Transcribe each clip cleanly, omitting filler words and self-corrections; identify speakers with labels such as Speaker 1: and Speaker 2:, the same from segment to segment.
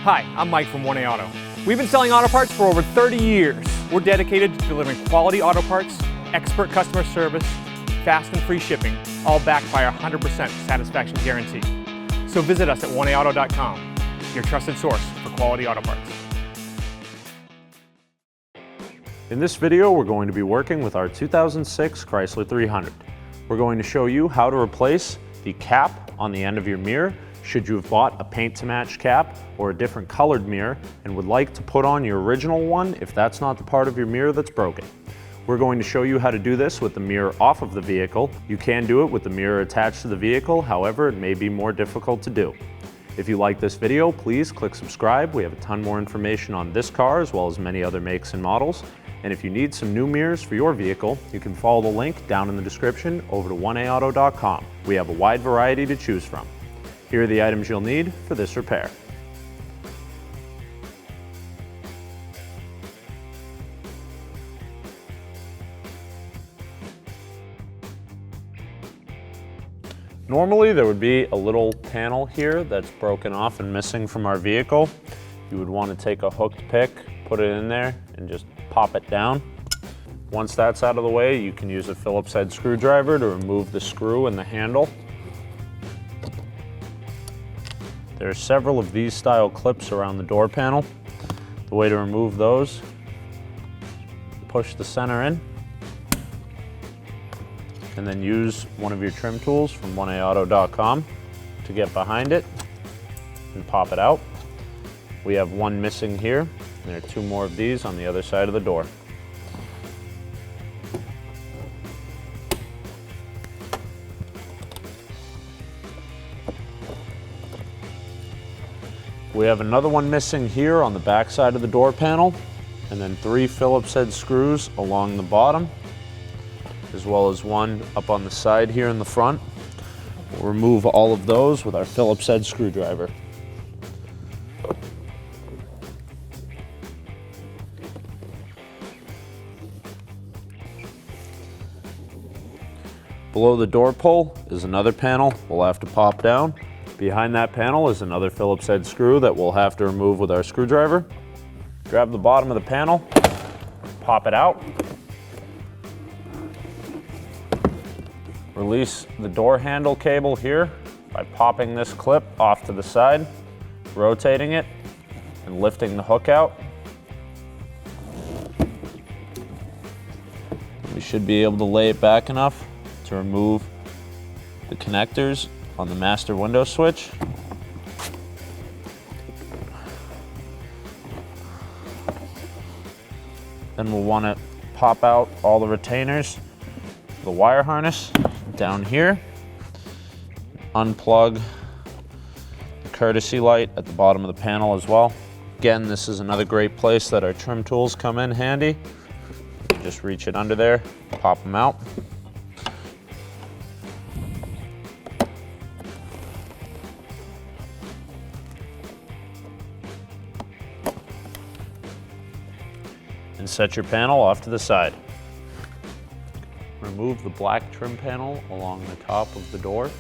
Speaker 1: Hi, I'm Mike from 1A Auto. We've been selling auto parts for over 30 years. We're dedicated to delivering quality auto parts, expert customer service, fast and free shipping, all backed by our 100% satisfaction guarantee. So visit us at 1aauto.com, your trusted source for quality auto parts.
Speaker 2: In this video, we're going to be working with our 2006 Chrysler 300. We're going to show you how to replace the cap on the end of your mirror should you have bought a paint-to-match cap or a different colored mirror and would like to put on your original one if that's not the part of your mirror that's broken. We're going to show you how to do this with the mirror off of the vehicle. You can do it with the mirror attached to the vehicle, however, it may be more difficult to do. If you like this video, please click subscribe. We have a ton more information on this car as well as many other makes and models. And if you need some new mirrors for your vehicle, you can follow the link down in the description over to 1aauto.com. We have a wide variety to choose from. Here are the items you'll need for this repair. Normally there would be a little panel here that's broken off and missing from our vehicle. You would want to take a hooked pick, put it in there, and just pop it down. Once that's out of the way, you can use a Phillips head screwdriver to remove the screw and the handle. There are several of these style clips around the door panel. The way to remove those, push the center in, and then use one of your trim tools from 1aauto.com to get behind it and pop it out. We have one missing here, and there are two more of these on the other side of the door. We have another one missing here on the back side of the door panel, and then three Phillips head screws along the bottom, as well as one up on the side here in the front. We'll remove all of those with our Phillips head screwdriver. Below the door pull is another panel we'll have to pop down. Behind that panel is another Phillips head screw that we'll have to remove with our screwdriver. Grab the bottom of the panel, pop it out. Release the door handle cable here by popping this clip off to the side, rotating it, and lifting the hook out. We should be able to lay it back enough to remove the connectors on the master window switch. Then we'll want to pop out all the retainers, the wire harness down here, unplug the courtesy light at the bottom of the panel as well. Again, this is another great place that our trim tools come in handy. Just reach it under there, pop them out. And set your panel off to the side. Remove the black trim panel along the top of the door.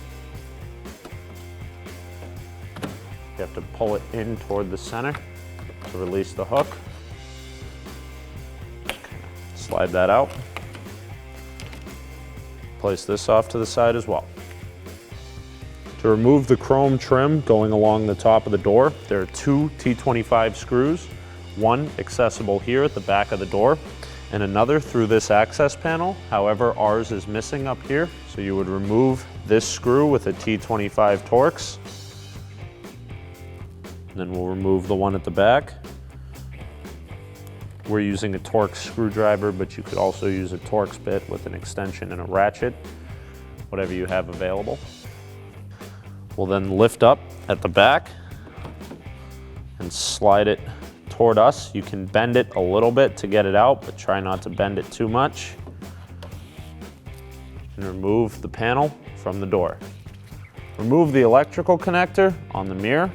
Speaker 2: You have to pull it in toward the center to release the hook. Slide that out. Place this off to the side as well. To remove the chrome trim going along the top of the door, there are two T25 screws. One accessible here at the back of the door and another through this access panel. However, ours is missing up here. So you would remove this screw with a T25 Torx. And then we'll remove the one at the back. We're using a Torx screwdriver, but you could also use a Torx bit with an extension and a ratchet, whatever you have available. We'll then lift up at the back and slide it toward us. You can bend it a little bit to get it out, but try not to bend it too much. And remove the panel from the door. Remove the electrical connector on the mirror.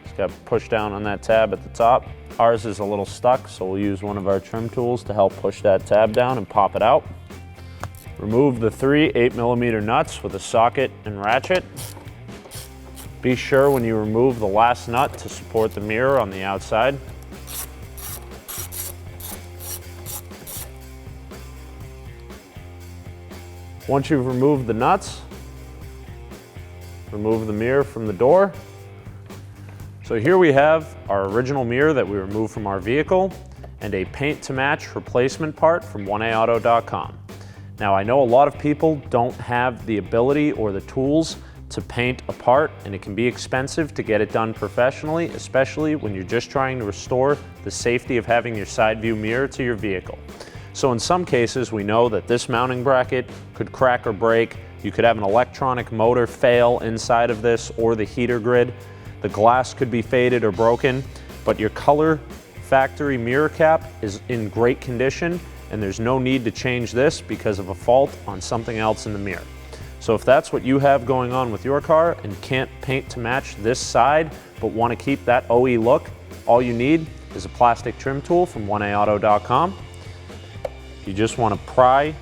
Speaker 2: Just got to push down on that tab at the top. Ours is a little stuck, so we'll use one of our trim tools to help push that tab down and pop it out. Remove the three 8mm nuts with a socket and ratchet. Be sure when you remove the last nut to support the mirror on the outside. Once you've removed the nuts, remove the mirror from the door. So here we have our original mirror that we removed from our vehicle and a paint to match replacement part from 1AAuto.com. Now I know a lot of people don't have the ability or the tools to paint a part, and it can be expensive to get it done professionally, especially when you're just trying to restore the safety of having your side view mirror to your vehicle. So in some cases, we know that this mounting bracket could crack or break. You could have an electronic motor fail inside of this or the heater grid. The glass could be faded or broken, but your color factory mirror cap is in great condition, and there's no need to change this because of a fault on something else in the mirror. So if that's what you have going on with your car and can't paint to match this side, but want to keep that OE look, all you need is a plastic trim tool from 1AAuto.com. You just want to pry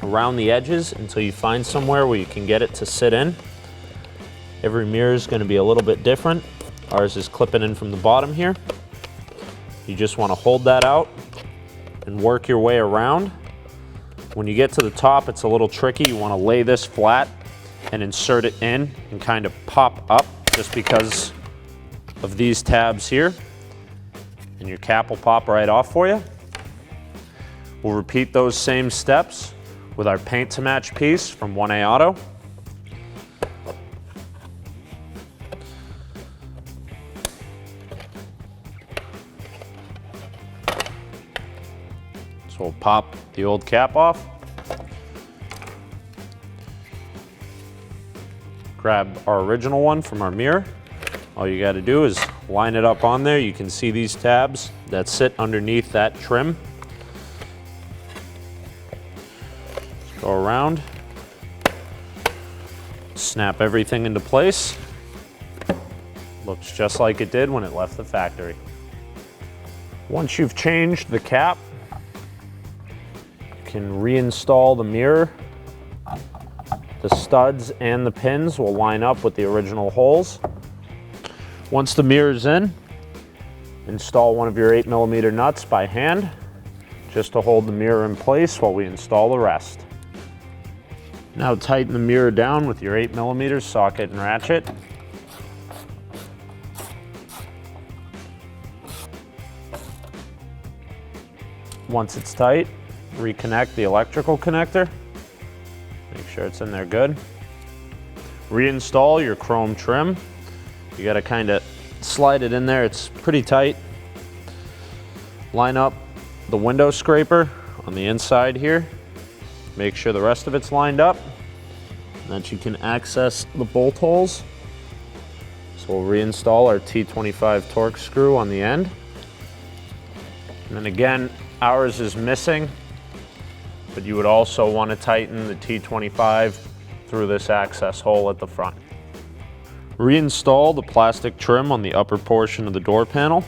Speaker 2: around the edges until you find somewhere where you can get it to sit in. Every mirror is going to be a little bit different. Ours is clipping in from the bottom here. You just want to hold that out and work your way around. When you get to the top, it's a little tricky. You want to lay this flat and insert it in and kind of pop up just because of these tabs here. And your cap will pop right off for you. We'll repeat those same steps with our paint to match piece from 1A Auto. So we'll pop the old cap off. Grab our original one from our mirror. All you got to do is line it up on there. You can see these tabs that sit underneath that trim. Just go around, snap everything into place. Looks just like it did when it left the factory. Once you've changed the cap, can reinstall the mirror. The studs and the pins will line up with the original holes. Once the mirror's in, install one of your 8mm nuts by hand just to hold the mirror in place while we install the rest. Now tighten the mirror down with your 8mm socket and ratchet. Once it's tight, reconnect the electrical connector. Make sure it's in there good. Reinstall your chrome trim. You gotta kind of slide it in there. It's pretty tight. Line up the window scraper on the inside here. Make sure the rest of it's lined up, that you can access the bolt holes. So we'll reinstall our T25 Torx screw on the end. And then again, ours is missing, but you would also want to tighten the T25 through this access hole at the front. Reinstall the plastic trim on the upper portion of the door panel.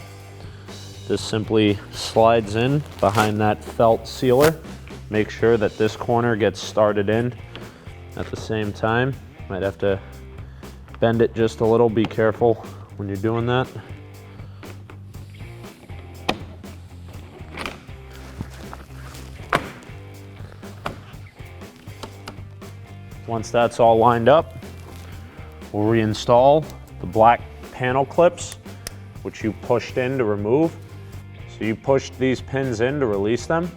Speaker 2: This simply slides in behind that felt sealer. Make sure that this corner gets started in at the same time. Might have to bend it just a little. Be careful when you're doing that. Once that's all lined up, we'll reinstall the black panel clips, which you pushed in to remove. So you pushed these pins in to release them,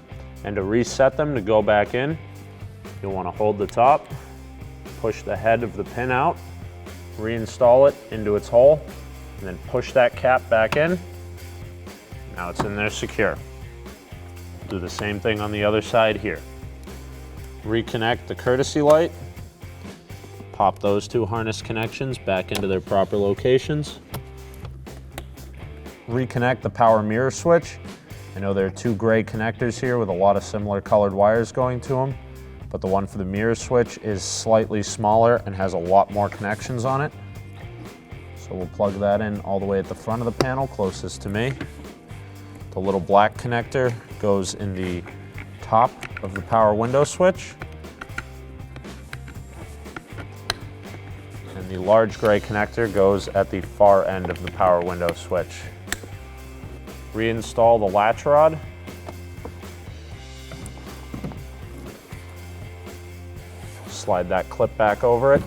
Speaker 2: and to reset them to go back in, you'll want to hold the top, push the head of the pin out, reinstall it into its hole, and then push that cap back in. Now it's in there secure. Do the same thing on the other side here. Reconnect the courtesy light. Pop those two harness connections back into their proper locations. Reconnect the power mirror switch. I know there are two gray connectors here with a lot of similar colored wires going to them, but the one for the mirror switch is slightly smaller and has a lot more connections on it. So we'll plug that in all the way at the front of the panel, closest to me. The little black connector goes in the top of the power window switch. The The large gray connector goes at the far end of the power window switch. Reinstall the latch rod. Slide that clip back over it.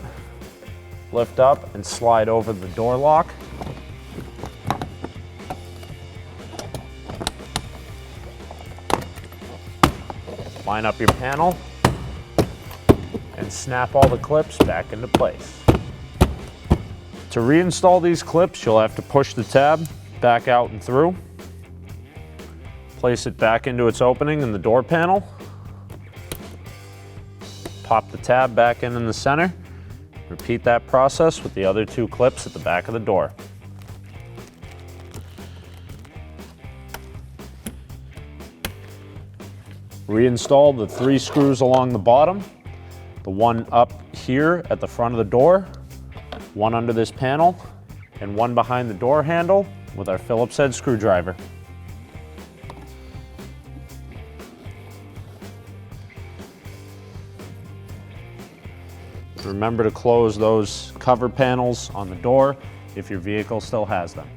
Speaker 2: Lift up and slide over the door lock. Line up your panel and snap all the clips back into place. To reinstall these clips, you'll have to push the tab back out and through. Place it back into its opening in the door panel. Pop the tab back in the center. Repeat that process with the other two clips at the back of the door. Reinstall the 3 screws along the bottom, the one up here at the front of the door, one under this panel, and one behind the door handle with our Phillips head screwdriver. Remember to close those cover panels on the door if your vehicle still has them.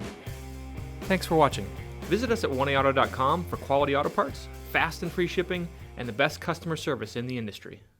Speaker 1: Thanks for watching. Visit us at 1aauto.com for quality auto parts, fast and free shipping, and the best customer service in the industry.